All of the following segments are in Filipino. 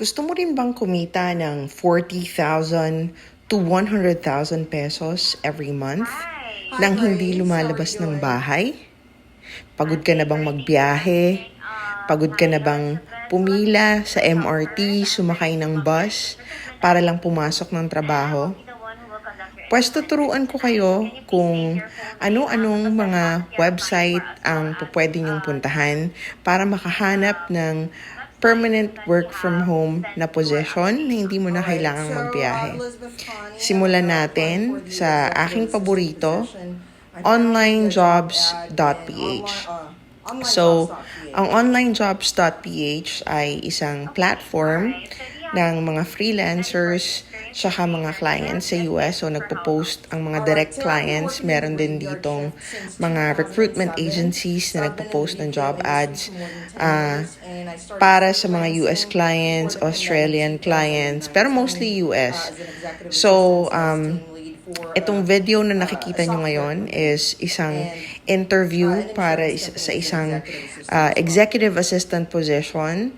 Gusto mo rin bang kumita ng 40,000 to 100,000 pesos every month nang hindi lumalabas ng bahay? Pagod ka na bang magbiyahe? Pagod ka na bang pumila sa MRT, sumakay ng bus para lang pumasok ng trabaho? Pwes tuturuan ko kayo kung ano-anong mga website ang pwede niyong puntahan para makahanap ng permanent work from home na position na hindi mo na kailangang magbiyahe. Simulan natin sa aking paborito, onlinejobs.ph. So, ang onlinejobs.ph ay isang platform ng mga freelancers tsaka mga clients sa US. So, nagpo-post ang mga direct clients. Meron din ditong mga recruitment agencies na nagpo-post ng job ads para sa mga US clients, Australian clients, pero mostly US. So, itong video na nakikita nyo ngayon is isang interview para sa isang executive assistant position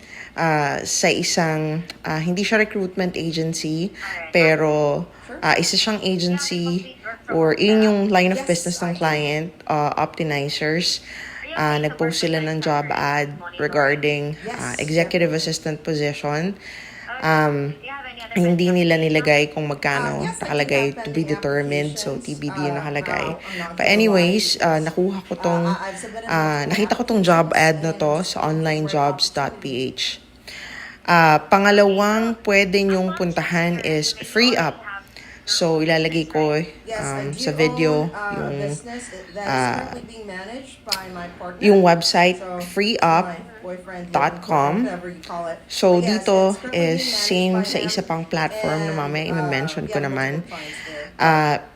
sa isang, hindi siya recruitment agency, pero isa siyang agency or yun yung line of business ng client, optimizers. Nag-post sila ng job ad regarding executive assistant position. Hindi nila nilagay kung magkano, nakalagay to be determined, so TBD yung nakalagay. But anyways, nakita ko tong job ad na to sa onlinejobs.ph. Pangalawang pwede nyong puntahan is FreeUp. So, ilalagay ko sa video yung website, freeup.com. So, dito is same sa isa pang platform na mamaya i-mention ko naman.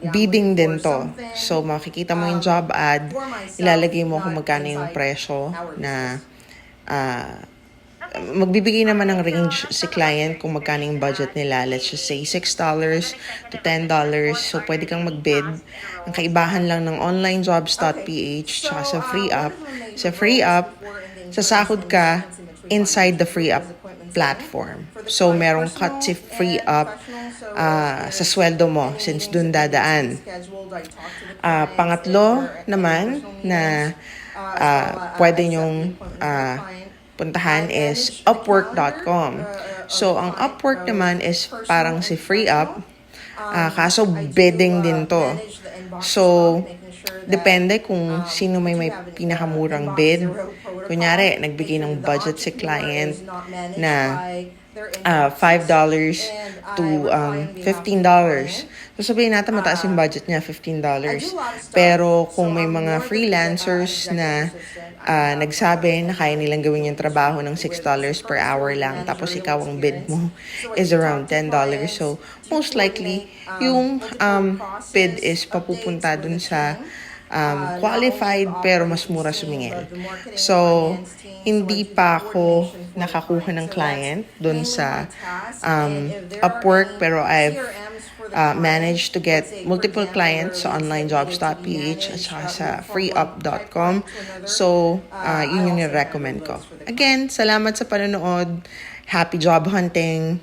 Bidding din to. So, makikita mo yung job ad, ilalagay mo kung magkano yung presyo na magbibigay naman ng range si client kung magkano yung budget nila. Let's just say $6 to $10. So, pwede kang mag-bid. Ang kaibahan lang ng onlinejobs.ph tsaka sa FreeUp. Sa FreeUp, sasahod ka inside the FreeUp platform. So, merong cut si FreeUp sa sweldo mo since dun dadaan. Pangatlo naman na pwede nyong puntahan is upwork.com. So, ang Upwork naman is parang si FreeUp, kaso bidding din to. So, depende kung sino may pinakamurang bid. Kunyari, nagbigay ng budget si client na $5 to $15. So, sabihin natin mataas yung budget niya, $15. Pero kung may mga freelancers na nagsabi na kaya nilang gawin yung trabaho ng $6 per hour lang, tapos ikaw ang bid mo is around $10. So, most likely, yung bid is papupunta dun sa qualified pero mas mura sumingil. So, hindi pa ako nakakuha ng client dun sa Upwork, pero I've managed to get multiple clients sa onlinejobs.ph at saka sa freeup.com. So, yun yung ni-recommend ko. Again, salamat sa panonood. Happy job hunting!